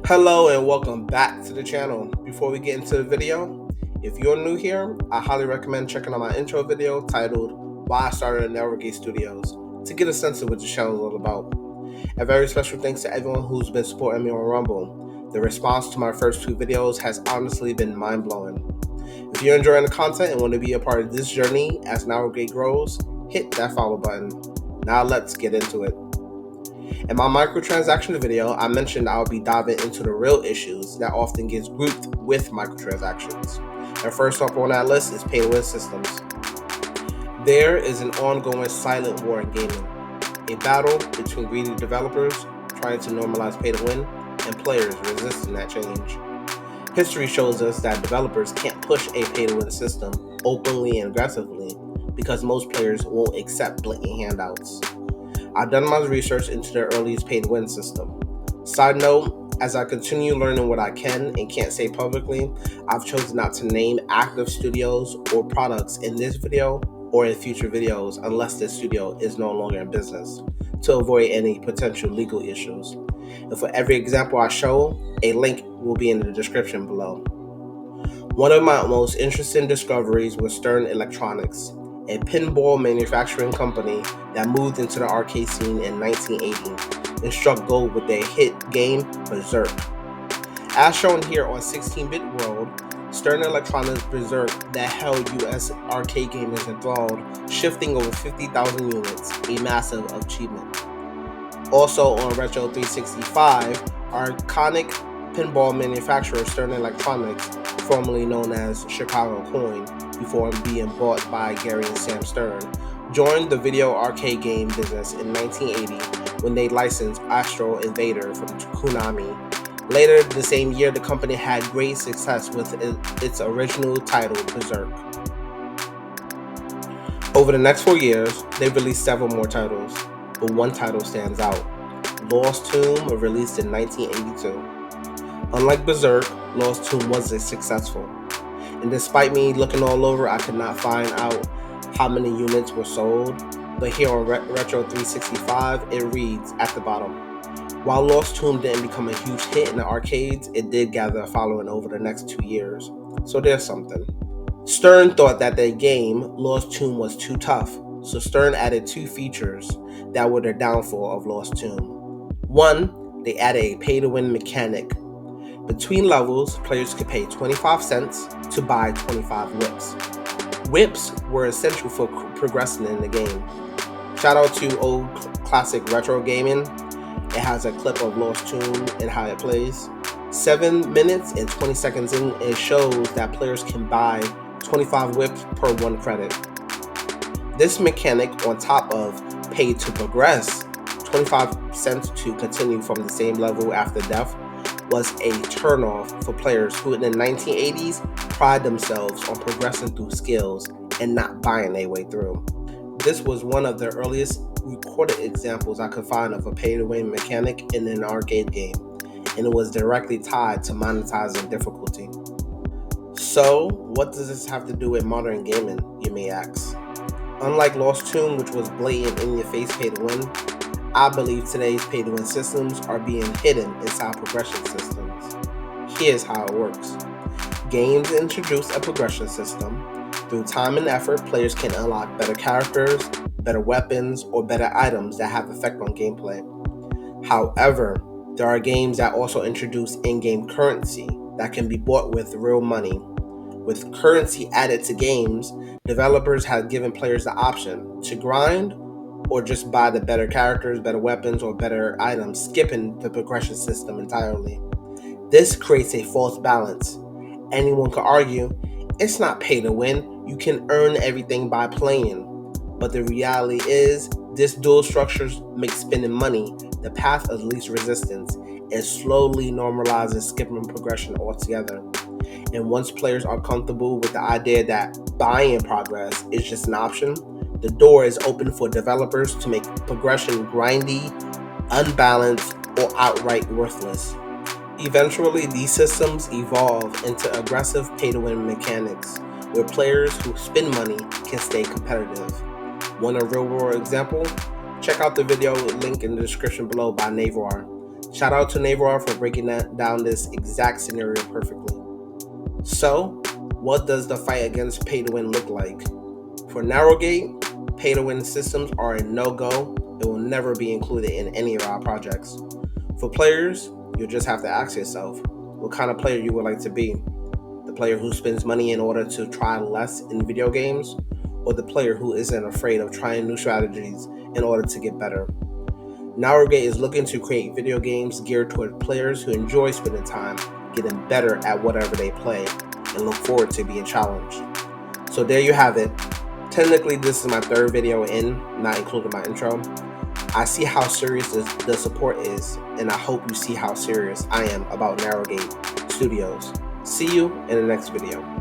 Hello and welcome back to the channel. Before we get into the video, if you're new here, I highly recommend checking out my intro video titled Why I Started Nailgate Studios to get a sense of what the channel is all about. A very special thanks to everyone who's been supporting me on Rumble. The response to my first two videos has honestly been mind-blowing. If you're enjoying the content and want to be a part of this journey as Nailgate grows, hit that follow button. Now let's get into it. In my microtransaction video, I mentioned I'll be diving into the real issues that often gets grouped with microtransactions. And first up on that list is pay-to-win systems. There is an ongoing silent war in gaming, a battle between greedy developers trying to normalize pay-to-win and players resisting that change. History shows us that developers can't push a pay-to-win system openly and aggressively because most players won't accept blatant handouts. I've done my research into the earliest pay-to-win system. Side note, as I continue learning what I can and can't say publicly, I've chosen not to name active studios or products in this video or in future videos unless this studio is no longer in business, to avoid any potential legal issues. And for every example I show, a link will be in the description below. One of my most interesting discoveries was Stern Electronics, a pinball manufacturing company that moved into the arcade scene in 1980 and struck gold with their hit game Berserk. As shown here on 16-bit World, Stern Electronics Berserk that held US arcade gamers enthralled, shifting over 50,000 units, a massive achievement. Also on Retro 365, iconic pinball manufacturer Stern Electronics, formerly known as Chicago Coin, before being bought by Gary and Sam Stern, joined the video arcade game business in 1980 when they licensed Astro Invader from Konami. Later the same year, the company had great success with its original title, Berserk. Over the next 4 years, they released several more titles, but one title stands out. Lost Tomb, released in 1982. Unlike Berserk, Lost Tomb wasn't successful. And despite me looking all over, I could not find out how many units were sold. But here on Retro 365, it reads at the bottom, while Lost Tomb didn't become a huge hit in the arcades, it did gather a following over the next 2 years. So there's something. Stern thought that their game, Lost Tomb, was too tough. So Stern added two features that were the downfall of Lost Tomb. One, they added a pay-to-win mechanic. Between levels, players could pay 25 cents to buy 25 whips. Whips were essential for progressing in the game. Shout out to old classic retro gaming. It has a clip of Lost Tomb and how it plays. 7 minutes and 20 seconds in, it shows that players can buy 25 whips per 1 credit. This mechanic, on top of pay to progress, 25 cents to continue from the same level after death, was a turnoff for players who in the 1980s pride themselves on progressing through skills and not buying their way through. This was one of the earliest recorded examples I could find of a pay-to-win mechanic in an arcade game, and it was directly tied to monetizing difficulty. So, what does this have to do with modern gaming, you may ask? Unlike Lost Tomb, which was blatant in-your-face pay-to-win, I believe today's pay-to-win systems are being hidden inside progression systems. Here's how it works. Games introduce a progression system. Through time and effort, players can unlock better characters, better weapons, or better items that have effect on gameplay. However, there are games that also introduce in-game currency that can be bought with real money. With currency added to games, developers have given players the option to grind or just buy the better characters, better weapons, or better items, skipping the progression system entirely. This creates a false balance. Anyone could argue, it's not pay to win, you can earn everything by playing. But the reality is, this dual structure makes spending money the path of least resistance and slowly normalizes skipping progression altogether. And once players are comfortable with the idea that buying progress is just an option, the door is open for developers to make progression grindy, unbalanced, or outright worthless. Eventually, these systems evolve into aggressive pay-to-win mechanics, where players who spend money can stay competitive. Want a real-world example? Check out the video link in the description below by Navar. Shout out to Navar for breaking down this exact scenario perfectly. So, what does the fight against pay to win look like? For Narrowgate, pay to win systems are a no-go. It will never be included in any of our projects. For players, you'll just have to ask yourself what kind of player you would like to be. The player who spends money in order to try less in video games, or the player who isn't afraid of trying new strategies in order to get better. Narrowgate is looking to create video games geared toward players who enjoy spending time getting better at whatever they play and look forward to being challenged. So there you have it. Technically, this is my third video in, not including my intro. I see how serious the support is, and I hope you see how serious I am about Narrowgate Studios. See you in the next video.